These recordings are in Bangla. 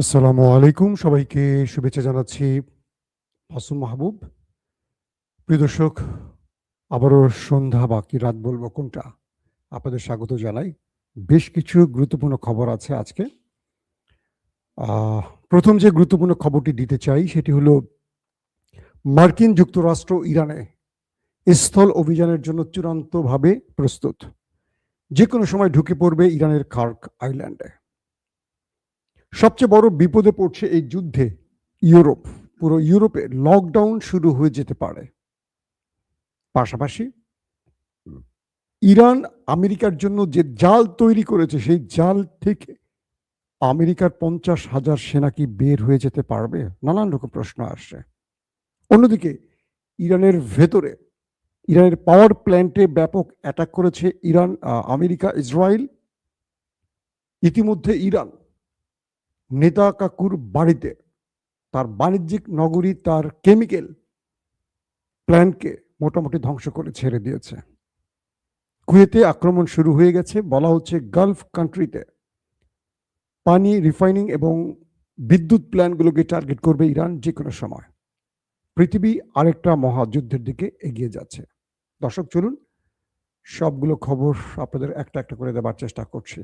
আসসালামু আলাইকুম, সবাইকে শুভেচ্ছা জানাচ্ছি। মাসুম মাহবুব। প্রিয় দর্শক, আবারও সন্ধ্যা বা কি রাত বলবো কোনটা, আপনাদের স্বাগত জানাই। বেশ কিছু গুরুত্বপূর্ণ খবর আছে আজকে। আহ, প্রথম যে গুরুত্বপূর্ণ খবরটি দিতে চাই সেটি হলো মার্কিন যুক্তরাষ্ট্র ইরানে স্থল অভিযানের জন্য চূড়ান্তভাবে প্রস্তুত। যে কোনো সময় ঢুকে পড়বে ইরানের খার্ক আইল্যান্ডে। সবচেয়ে বড় বিপদে পড়ছে এই যুদ্ধে ইউরোপ। পুরো ইউরোপে লকডাউন শুরু হয়ে যেতে পারে। পাশাপাশি ইরান আমেরিকার জন্য যে জাল তৈরি করেছে সেই জাল থেকে আমেরিকার 50,000 সেনা কি বের হয়ে যেতে পারবে? নানান রকম প্রশ্ন আসছে। অন্যদিকে ইরানের ভেতরে ইরানের পাওয়ার প্ল্যান্টে ব্যাপক অ্যাটাক করেছে আমেরিকা, ইসরায়েল। ইতিমধ্যে ইরান নেতা কাকুর বাড়িতে, তার বাণিজ্যিক নগরী, তার কেমিক্যাল প্ল্যান্টকে মোটামুটি ধ্বংস করে ছেড়ে দিয়েছে। কুয়েতে আক্রমণ শুরু হয়ে গেছে। বলা হচ্ছে গালফ কান্ট্রিতে পানি রিফাইনিং এবং বিদ্যুৎ প্ল্যান্টগুলোকে টার্গেট করবে ইরান যে কোনো সময়। পৃথিবী আরেকটা মহাযুদ্ধের দিকে এগিয়ে যাচ্ছে। দর্শক, চলুন সবগুলো খবর আপনাদের একটা একটা করে দেবার চেষ্টা করছি।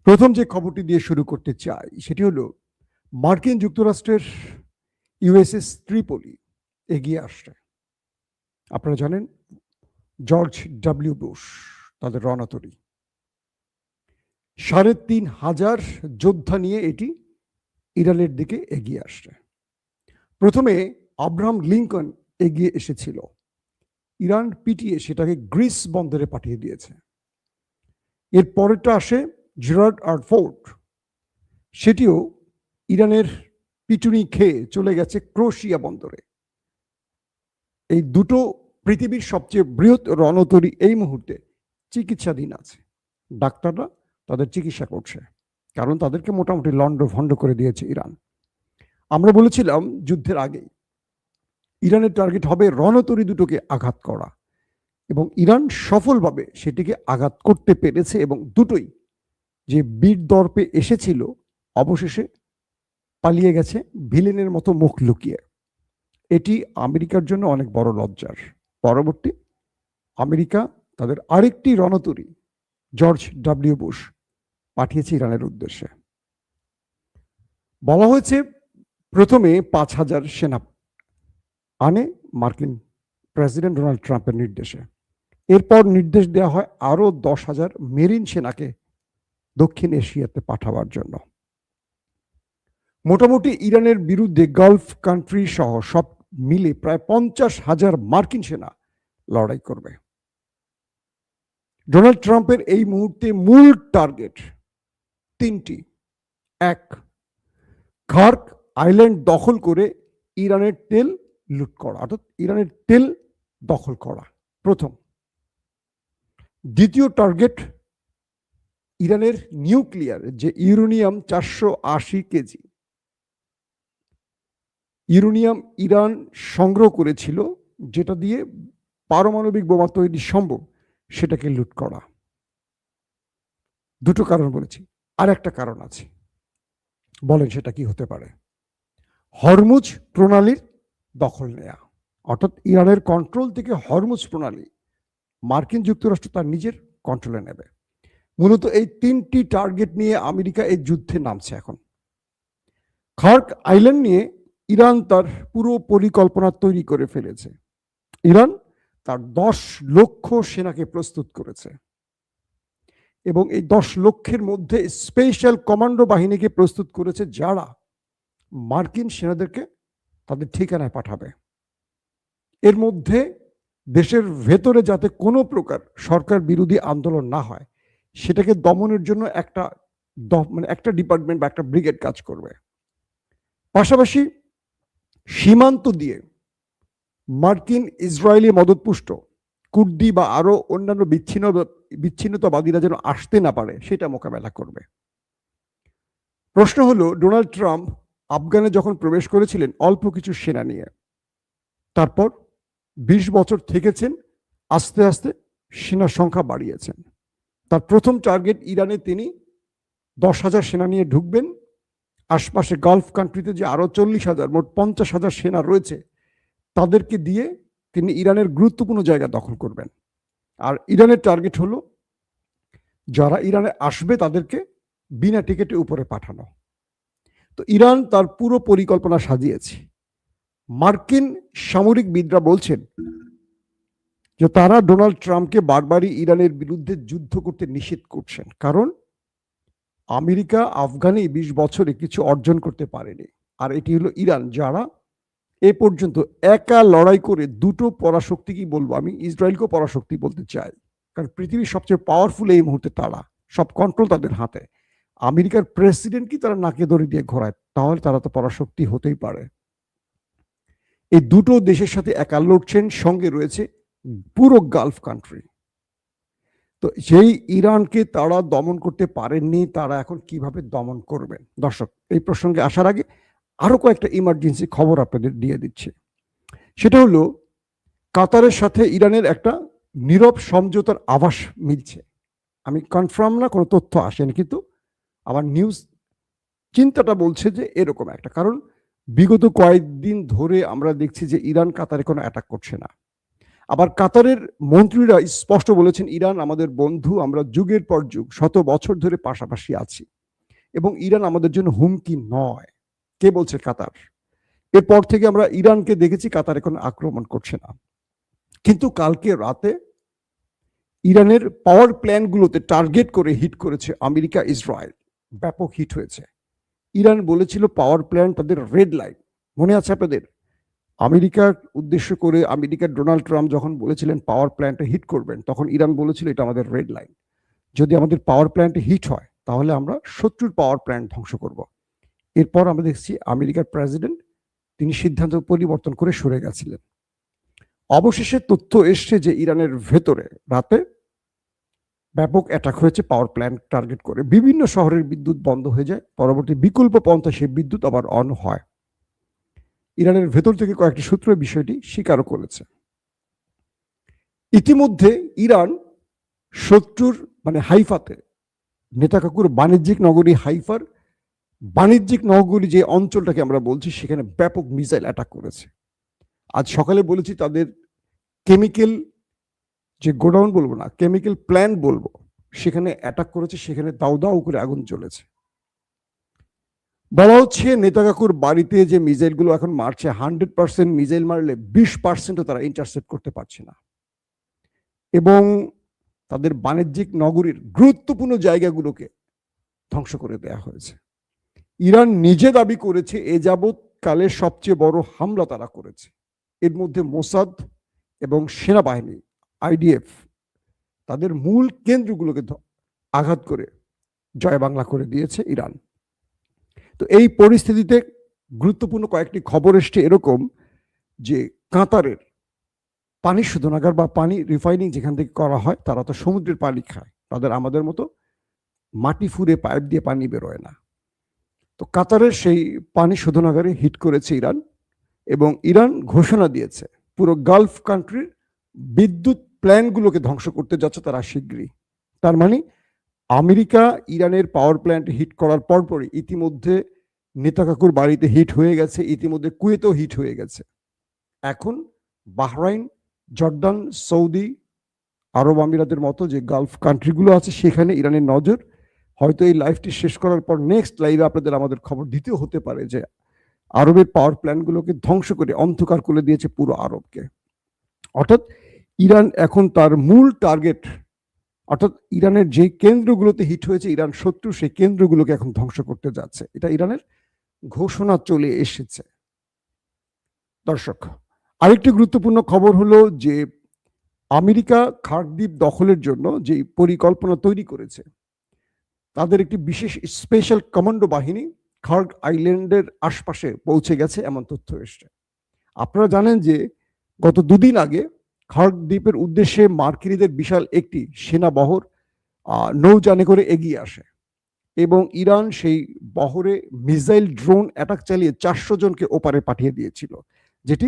প্রথম যে খবরটি দিয়ে শুরু করতে চাই সেটি হলো মার্কিন যুক্তরাষ্ট্রের ইউএসএস ত্রিপলি এগিয়ে আসছে। আপনারা জানেন জর্জ ডব্লিউ বুশ তাদের রণতরী 3,500 যোদ্ধা নিয়ে এটি ইরানের দিকে এগিয়ে আসছে। প্রথমে আব্রাহাম লিঙ্কন এগিয়ে এসেছিল, ইরান পিটিয়ে সেটাকে গ্রিস বন্দরে পাঠিয়ে দিয়েছে। এর পরেরটা আসে জেরার্ড আর ফোর্ড, সেটিও ইরানের পিটুনি খেয়ে চলে গেছে ক্রোয়েশিয়া বন্দরে। এই দুটো পৃথিবীর সবচেয়ে বৃহৎ রণতরী এই মুহূর্তে চিকিৎসাধীন আছে। ডাক্তাররা তাদের চিকিৎসা করছে, কারণ তাদেরকে মোটামুটি লন্ড ভন্ড করে দিয়েছে ইরান। আমরা বলেছিলাম যুদ্ধের আগে ইরানের টার্গেট হবে রণতরী দুটোকে আঘাত করা, এবং ইরান সফলভাবে সেটিকে আঘাত করতে পেরেছে, এবং দুটোই যে বীর দর্পে এসেছিল অবশেষে পালিয়ে গেছে ভিলেনের মতো মুখ লুকিয়ে। এটি আমেরিকার জন্য অনেক বড় লজ্জার। পরবর্তী আমেরিকা তাদের আরেকটি রণতরী জর্জ ডব্লিউ বুশ পাঠিয়েছে ইরানের উদ্দেশ্যে। বলা হয়েছে প্রথমে 5,000 সেনা আনে মার্কিন প্রেসিডেন্ট ডোনাল্ড ট্রাম্পের নির্দেশে। এরপর নির্দেশ দেওয়া হয় আরো 10,000 মেরিন সেনাকে দক্ষিণ এশিয়াতে পাঠাবার জন্য। মোটামুটি ইরানের বিরুদ্ধে গালফ কান্ট্রি সহ সব মিলে প্রায় 50,000 মার্কিন সেনা লড়াই করবে। ডোনাল্ড ট্রাম্পের এই মুহূর্তে মূল টার্গেট তিনটি। এক, খার্ক আইল্যান্ড দখল করে ইরানের তেল লুট করা, অর্থাৎ ইরানের তেল দখল করা প্রথম। দ্বিতীয় টার্গেট ইরানের নিউক্লিয়ার যে ইউরেনিয়াম 480 কেজি ইউরেনিয়াম ইরান সংগ্রহ করেছিল, যেটা দিয়ে পারমাণবিক বোমা তৈরি সম্ভব, সেটাকে লুট করা। দুটো কারণ বলেছি, আর একটা কারণ আছে, বলেন সেটা কি হতে পারে? হরমুজ প্রণালীর দখল নেয়া, অর্থাৎ ইরানের কন্ট্রোল থেকে হরমুজ প্রণালী মার্কিন যুক্তরাষ্ট্র তার নিজের কন্ট্রোলে নেবে। মূলত এই তিনটি টার্গেট নিয়ে আমেরিকা এই যুদ্ধে নামছে এখন। খার্ক আইল্যান্ড নিয়ে ইরান তার পুরো পরিকল্পনা তৈরি করে ফেলেছে। ইরান তার 10 লক্ষ সেনাকে প্রস্তুত করেছে, এবং এই 10 লক্ষের মধ্যে স্পেশাল কমান্ডো বাহিনীকে প্রস্তুত করেছে, যারা মার্কিন সেনাদেরকে তাদের ঠিকানায় পাঠাবে। এর মধ্যে দেশের ভেতরে যাতে কোনো প্রকার সরকার বিরোধী আন্দোলন না হয়, সেটাকে দমনের জন্য একটা ডিপার্টমেন্ট বা একটা ব্রিগেড কাজ করবে। পাশাপাশি সীমান্ত দিয়ে মার্কিন ইসরায়েলি মদতপুষ্ট কুর্দি বা আরো অন্যান্য বিচ্ছিন্নতাবাদীরা যেন আসতে না পারে, সেটা মোকাবেলা করবে। প্রশ্ন হলো, ডোনাল্ড ট্রাম্প আফগানে যখন প্রবেশ করেছিলেন অল্প কিছু সেনা নিয়ে, তারপর 20 বছর থেকেছেন, আস্তে আস্তে সেনা সংখ্যা বাড়িয়েছেন। তার প্রথম টার্গেট ইরানে তিনি 10,000 সেনা নিয়ে ঢুকবেন, আশপাশে গালফ কান্ট্রিতে যে আরো 40,000 মোট 50,000 সেনা রয়েছে তাদেরকে দিয়ে তিনি ইরানের গুরুত্বপূর্ণ জায়গা দখল করবেন। আর ইরানের টার্গেট হলো যারা ইরানে আসবে তাদেরকে বিনা টিকিটে উপরে পাঠানো। তো ইরান তার পুরো পরিকল্পনা সাজিয়েছে। মার্কিন সামরিকবিদরা বলছেন যে তারা ডোনাল্ড ট্রাম্পকে বারবারই ইরানের বিরুদ্ধে যুদ্ধ করতে নিষেধ করছেন, কারণ আমেরিকা আফগানে 20 বছরে কিছু অর্জন করতে পারেনি। আর এটি হলো ইরান, যারা এ পর্যন্ত একা লড়াই করে দুটো পরাশক্তি, কি বলবো, আমি ইসরায়েলকেও পরাশক্তি বলতে চাই, কারণ পৃথিবীর সবচেয়ে পাওয়ারফুল এই মুহূর্তে তারা, সব কন্ট্রোল তাদের হাতে। আমেরিকার প্রেসিডেন্ট কি তারা নাকে দড়ি দিয়ে ঘোরায়, তাহলে তারা তো পরাশক্তি হতেই পারে। এই দুটো দেশের সাথে একা লড়ছেন, সঙ্গে রয়েছে পুরো গালফ কান্ট্রি। তো সেই ইরানকে তারা দমন করতে পারেননি, তারা এখন কিভাবে দমন করবেন? দর্শক, এই প্রসঙ্গে আসার আগে আরো কয়েকটা ইমার্জেন্সি খবর আপনাদের দিয়ে দিচ্ছে। সেটা হলো কাতারের সাথে ইরানের একটা নীরব সমঝোতার আভাস মিলছে। আমি কনফার্ম না, কোনো তথ্য আসেনি, কিন্তু আমার নিউজ চিন্তাটা বলছে যে এরকম একটা, কারণ বিগত কয়েকদিন ধরে আমরা দেখছি যে ইরান কাতারে কোনো অ্যাটাক করছে না। আবার কাতারের মন্ত্রীরা স্পষ্ট বলেছেন, ইরান আমাদের বন্ধু, আমরা যুগের পর যুগ, শত বছর ধরে পাশাপাশি আছি এবং ইরান আমাদের জন্য হুমকি নয়। কে বলছে? কাতার। এরপর থেকে আমরা ইরানকে দেখেছি কাতারে কোনো আক্রমণ করছে না। কিন্তু কালকে রাতে ইরানের পাওয়ার প্ল্যান্টগুলোতে টার্গেট করে হিট করেছে আমেরিকা, ইসরায়েল। ব্যাপক হিট হয়েছে। ইরান বলেছিল পাওয়ার প্ল্যান্ট তাদের রেড লাইন, মনে আছে আপনাদের? আমেরিকার উদ্দেশ্য করে আমেরিকার ডোনাল্ড ট্রাম্প যখন বলেছিলেন পাওয়ার প্ল্যান্টে হিট করবেন, তখন ইরান বলেছিল এটা আমাদের রেড লাইন, যদি আমাদের পাওয়ার প্ল্যান্টে হিট হয় তাহলে আমরা শত্রুর পাওয়ার প্ল্যান্ট ধ্বংস করব। এরপর আমরা দেখছি আমেরিকার প্রেসিডেন্ট তিনি সিদ্ধান্ত পরিবর্তন করে সরে গেছিলেন। অবশেষে তথ্য এসছে যে ইরানের ভেতরে রাতে ব্যাপক অ্যাটাক হয়েছে পাওয়ার প্ল্যান্ট টার্গেট করে। বিভিন্ন শহরের বিদ্যুৎ বন্ধ হয়ে যায়, পরবর্তী বিকল্প পন্থা সেই বিদ্যুৎ আবার অন হয়। ইরানের ভেতর থেকে কয়েকটি সূত্র বিষয়টি স্বীকারও করেছে। ইতিমধ্যে ইরান শত্রুর মানে হাইফাতে, নেতাকাকুর বাণিজ্যিক নগরী হাইফার বাণিজ্যিক নগরী যে অঞ্চলটাকে আমরা বলছি, সেখানে ব্যাপক মিসাইল অ্যাটাক করেছে। আজ সকালে বলেছি তাদের কেমিক্যাল যে গোডাউন বলবো না, কেমিক্যাল প্ল্যান্ট বলবো, সেখানে অ্যাটাক করেছে, সেখানে দাউ দাউ করে আগুন জ্বলেছে। বলা হচ্ছে নেতাকাকুর বাড়িতে যে মিসাইলগুলো এখন মারছে, 100% মিসাইল মারলে 20%ও তারা ইন্টারসেপ্ট করতে পারছে না, এবং তাদের বাণিজ্যিক নগরীর গুরুত্বপূর্ণ জায়গাগুলোকে ধ্বংস করে দেয়া হয়েছে। ইরান নিজে দাবি করেছে এ যাবৎকালের সবচেয়ে বড় হামলা তারা করেছে। এর মধ্যে মোসাদ এবং সেনাবাহিনী আইডিএফ তাদের মূল কেন্দ্রগুলোকে আঘাত করে জয় বাংলা করে দিয়েছে ইরান। তো এই পরিস্থিতিতে গুরুত্বপূর্ণ কয়েকটি খবর এসছে এরকম যে কাতারের পানি শোধনাগার বা পানি রিফাইনিং যেখান থেকে করা হয়, তারা তো সমুদ্রের পানি খায়, তাদের আমাদের মতো মাটি ফুঁড়ে পাইপ দিয়ে পানি বেরোয় না। তো কাতারের সেই পানি শোধনাগারে হিট করেছে ইরান, এবং ইরান ঘোষণা দিয়েছে পুরো গালফ কান্ট্রির বিদ্যুৎ প্ল্যান্টগুলোকে ধ্বংস করতে যাচ্ছে তারা শীঘ্রই। তার মানে আমেরিকা ইরানের পাওয়ার প্ল্যান্ট হিট করার পরপরই ইতিমধ্যে নেতাকাকুর বাড়িতে হিট হয়ে গেছে, ইতিমধ্যে কুয়েতেও হিট হয়ে গেছে। এখন বাহরাইন, জর্ডান, সৌদি আরব আমিরাতের মতো যে গালফ কান্ট্রিগুলো আছে সেখানে ইরানের নজর। হয়তো এই লাইভটি শেষ করার পর নেক্সট লাইভে আপনাদের আমাদের খবর দিতেও হতে পারে যে আরবের পাওয়ার প্ল্যান্টগুলোকে ধ্বংস করে অন্ধকার করে দিয়েছে পুরো আরবকে। অর্থাৎ ইরান এখন তার মূল টার্গেট, অর্থাৎ ইরানের যে কেন্দ্রগুলোতে হিট হয়েছে ইরান শত্রু, সেই কেন্দ্রগুলোকে এখন ধ্বংস করতে যাচ্ছে। এটা ইরানের ঘোষণা চলে এসেছে। দর্শক, আরেকটি গুরুত্বপূর্ণ খবর হলো যে আমেরিকা খার্ক দ্বীপ দখলের জন্য যে পরিকল্পনা তৈরি করেছে, তাদের একটি বিশেষ স্পেশাল কমান্ডো বাহিনী খার্ক আইল্যান্ডের আশপাশে পৌঁছে গেছে, এমন তথ্য এসছে। আপনারা জানেন যে গত দুদিন আগে খার্ক দ্বীপের উদ্দেশ্যে মার্কিনীদের বিশাল একটি সেনাবহর নৌযানে করে এগিয়ে আসে, এবং ইরান সেই বহরে মিসাইল ড্রোন অ্যাটাক চালিয়ে 400 জনকে ওপারে পাঠিয়ে দিয়েছিল, যেটি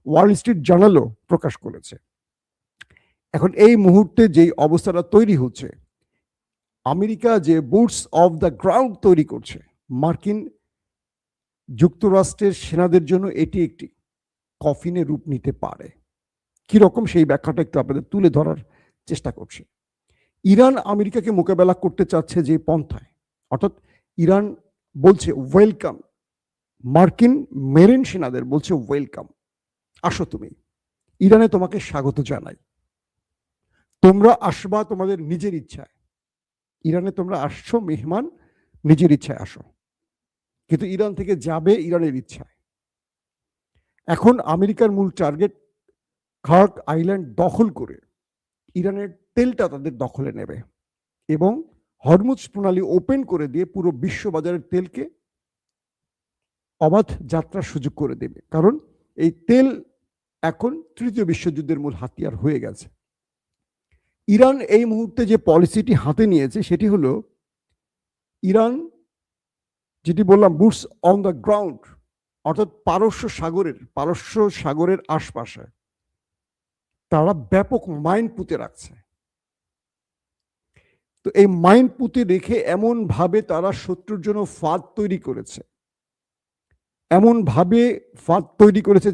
ওয়াল স্ট্রিট জার্নালও প্রকাশ করেছে। এখন এই মুহূর্তে যেই অবস্থাটা তৈরি হচ্ছে, আমেরিকা যে বুটস অফ দ্য গ্রাউন্ড তৈরি করছে, মার্কিন যুক্তরাষ্ট্রের সেনাদের জন্য এটি একটি কফিনে রূপ নিতে পারে। কিরকম সেই ব্যাখ্যাটা একটু আপনাদের তুলে ধরার চেষ্টা করছি। ইরান আমেরিকাকে মোকাবেলা করতে চাচ্ছে যে পন্থায়, অর্থাৎ ইরান বলছে ওয়েলকাম, মার্কিন মেরিন সেনাদের বলছে ওয়েলকাম, আসো তুমি, ইরানে তোমাকে স্বাগত জানাই, তোমরা আসবা তোমাদের নিজের ইচ্ছায়, ইরানে তোমরা আসছো মেহমান, নিজের ইচ্ছায় আসো, কিন্তু ইরান থেকে যাবে ইরানের ইচ্ছায়। এখন আমেরিকার মূল টার্গেট খার্ক আইল্যান্ড দখল করে ইরানের তেলটা তাদের দখলে নেবে এবং হরমুজ প্রণালী ওপেন করে দিয়ে পুরো বিশ্ববাজারের তেলকে অবাধ যাত্রার সুযোগ করে দেবে। কারণ এই তেল এখন তৃতীয় বিশ্বযুদ্ধের মূল হাতিয়ার হয়ে গেছে। ইরান এই মুহূর্তে যে পলিসিটি হাতে নিয়েছে সেটি হলো, ইরান যেটি বললাম বুটস অন দ্য গ্রাউন্ড, অর্থাৎ পারস্য সাগরের আশপাশে তারা ব্যাপক মাইন পুঁতে রাখছে। তো এই মাইন পুঁতে রেখে এমন ভাবে তারা শত্রুর জন্য ফাঁদ তৈরি করেছে,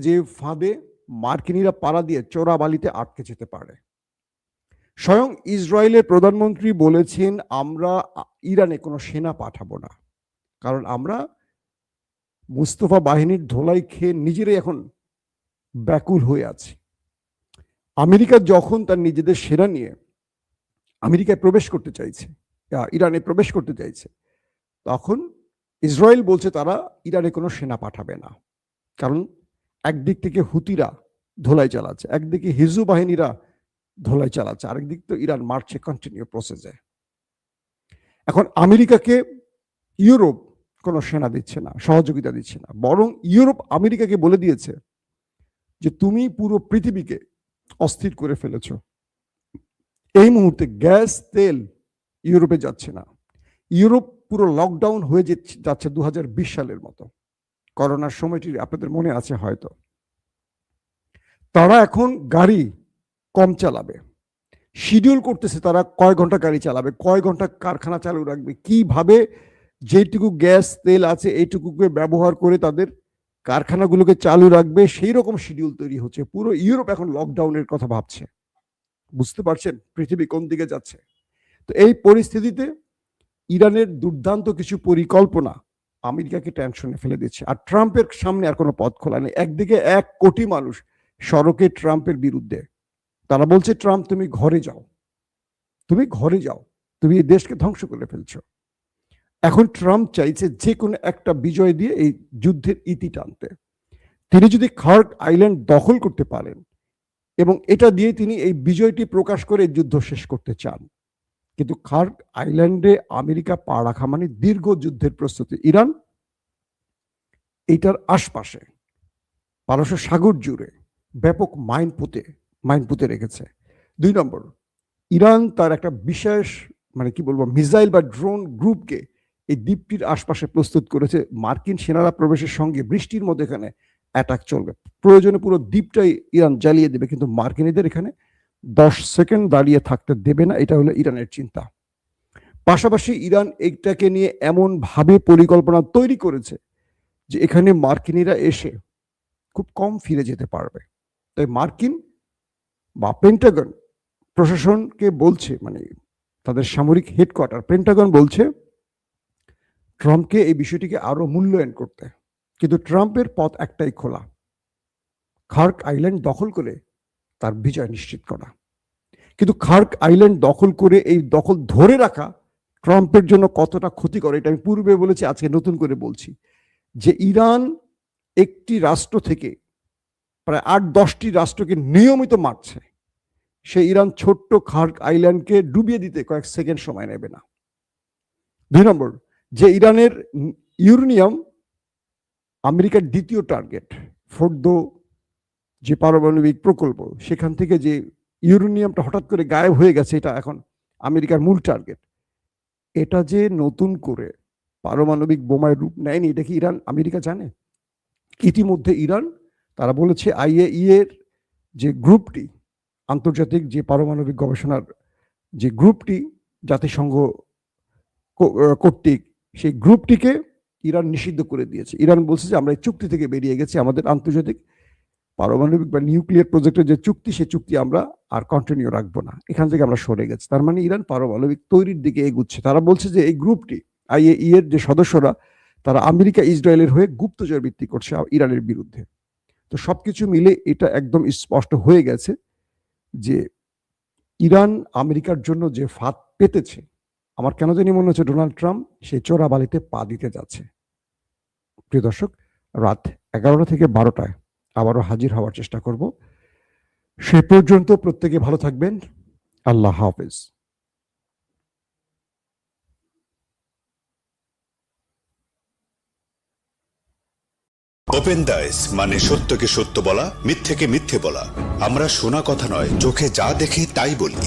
যে ফাঁদে মার্কিনীরা পাড়া দিয়ে চোরাবালিতে আটকে যেতে পারে। স্বয়ং ইসরায়েলের প্রধানমন্ত্রী বলেছেন, আমরা ইরানে কোনো সেনা পাঠাবো না, কারণ আমরা মুস্তফা বাহিনীর ধোলাই খেয়ে নিজেরাই এখন ব্যাকুল হয়ে আছি। আমেরিকা যখন তার নিজেদের সেনা নিয়ে আমেরিকায় প্রবেশ করতে চাইছে, ইরানে প্রবেশ করতে চাইছে, তখন ইসরায়েল বলছে তারা ইরানে কোনো সেনা পাঠাবে না, কারণ একদিক থেকে হুতিরা ধোলাই চালাচ্ছে, একদিকে হিজবু বাহিনীরা ধোলাই চালাচ্ছে, আরেকদিক তো ইরান মারছে কন্টিনিউ প্রসেসে। এখন আমেরিকাকে ইউরোপ কোনো সেনা দিচ্ছে না, সহযোগিতা দিচ্ছে না, বরং ইউরোপ আমেরিকাকে বলে দিয়েছে যে তুমি পুরো পৃথিবীকে অস্থির করে ফেলেছ, এই মুহূর্তে গ্যাস তেল ইউরোপে যাচ্ছে না, ইউরোপ পুরো লকডাউন হয়ে যাচ্ছে 2020 সালের মতো, করোনার সময়টি আপনাদের মনে আছে হয়তো। তারা এখন গাড়ি কম চালাবে, শিডিউল করতেছে তারা কয় ঘন্টা গাড়ি চালাবে, কয় ঘন্টা কারখানা চালু রাখবে, কিভাবে যেটুকু গ্যাস তেল আছে এইটুকুকে ব্যবহার করে তাদের কারখানাগুলোকে চালু রাখবে, সেই রকম শিডিউল তৈরি হচ্ছে। পুরো ইউরোপ এখন লকডাউনের কথা ভাবছে। বুঝতে পারছেন পৃথিবী কোন দিকে যাচ্ছে? তো এই পরিস্থিতিতে ইরানের দুর্দান্ত কিছু পরিকল্পনা আমেরিকাকে টেনশনে ফেলে দিচ্ছে। আর ট্রাম্পের সামনে আর কোনো পথ খোলা নেই। একদিকে 1 কোটি মানুষ সড়কে ট্রাম্পের বিরুদ্ধে, তারা বলছে ট্রাম্প তুমি ঘরে যাও, তুমি এই দেশকে ধ্বংস করে ফেলছো। এখন ট্রাম্প চাইছে যে কোনো একটা বিজয় দিয়ে এই যুদ্ধের ইতি টানতে। তিনি যদি খার্ক আইল্যান্ড দখল করতে পারেন এবং এটা দিয়ে তিনি এই বিজয়টি প্রকাশ করে যুদ্ধ শেষ করতে চান, কিন্তু খার্ক আইল্যান্ডে আমেরিকা পা রাখা মানে দীর্ঘ যুদ্ধের প্রস্তুতি। ইরান এইটার আশপাশে পারস্য সাগর জুড়ে ব্যাপক মাইন পুঁতে রেখেছে। 2 নম্বর, ইরান তার একটা বিশেষ মিসাইল বা ড্রোন গ্রুপকে এই দ্বীপটির আশপাশে প্রস্তুত করেছে। মার্কিন সেনারা প্রবেশের সঙ্গে বৃষ্টির মধ্যে এখানে অ্যাটাক চলবে, প্রয়োজনে পুরো দ্বীপটাই ইরান জ্বালিয়ে দেবে, কিন্তু মার্কিনীদের এখানে 10 সেকেন্ড দাঁড়িয়ে থাকতে দেবে না। এটা হলো ইরানের চিন্তা। পাশাপাশি ইরান এইটাকে নিয়ে এমন ভাবে পরিকল্পনা তৈরি করেছে যে এখানে মার্কিনীরা এসে খুব কম ফিরে যেতে পারবে। তাই মার্কিন বা পেন্টাগন প্রশাসনকে বলছে, তাদের সামরিক হেডকোয়ার্টার পেন্টাগন বলছে ট্রাম্পকে এই বিষয়টিকে আরো মূল্যায়ন করতে, কিন্তু ট্রাম্পের পথ একটাই খোলা, খার্ক আইল্যান্ড দখল করে তার বিজয় নিশ্চিত করা। কিন্তু খার্ক আইল্যান্ড দখল করে এই দখল ধরে রাখা ট্রাম্পের জন্য কতটা ক্ষতিকর, এটা আমি পূর্বে বলেছি, আজকে নতুন করে বলছি, যে ইরান একটি রাষ্ট্র থেকে প্রায় 8-10টি রাষ্ট্রকে নিয়মিত মারছে, সে ইরান ছোট্ট খার্ক আইল্যান্ডকে ডুবিয়ে দিতে কয়েক সেকেন্ড সময় নেবে না। 2 নম্বর, যে ইরানের ইউরেনিয়াম আমেরিকার দ্বিতীয় টার্গেট, ফোর্দো যে পারমাণবিক প্রকল্প, সেখান থেকে যে ইউরেনিয়ামটা হঠাৎ করে গায়েব হয়ে গেছে, এটা এখন আমেরিকার মূল টার্গেট। এটা যে নতুন করে পারমাণবিক বোমায় রূপ নেয়নি, এটা কি ইরান আমেরিকা জানে? ইতিমধ্যে ইরান তারা বলেছে IAEA এর যে গ্রুপটি, আন্তর্জাতিক যে পারমাণবিক গবেষণার যে গ্রুপটি জাতিসংঘ কর্তৃক, সেই গ্রুপটিকে ইরান নিষিদ্ধ করে দিয়েছে। ইরান বলছে যে আমরা এই চুক্তি থেকে বেরিয়ে গেছি, আমাদের আন্তর্জাতিক পারমাণবিক বা নিউক্লিয়ার প্রজেক্টের যে চুক্তি, সেই চুক্তি আমরা আর কন্টিনিউ রাখবো না, এখান থেকে আমরা সরে গেছি। তার মানে ইরান পারমাণবিক তৈরির দিকে এগুচ্ছে। তারা বলছে যে এই গ্রুপটি, IAEA এর যে সদস্যরা, তারা আমেরিকা ইসরায়েলের হয়ে গুপ্তচর ভিত্তি করছে ইরানের বিরুদ্ধে। তো সবকিছু মিলে এটা একদম স্পষ্ট হয়ে গেছে যে ইরান আমেরিকার জন্য যে ফাঁদ পেতেছে, আমার কেন জানি মনে হচ্ছে ডোনাল্ড ট্রাম্প সেই চোরাবালিতে পা দিতে যাচ্ছে। প্রিয় দর্শক, রাত 11টা থেকে 12টায় আবারও হাজির হওয়ার চেষ্টা করব। সে পর্যন্ত প্রত্যেকে ভালো থাকবেন। আল্লাহ হাফেজ। ওপেন দাইস মানে সত্যকে সত্য বলা, মিথ্যেকে মিথ্যে বলা। আমরা শোনা কথা নয়, চোখে যা দেখি তাই বলি।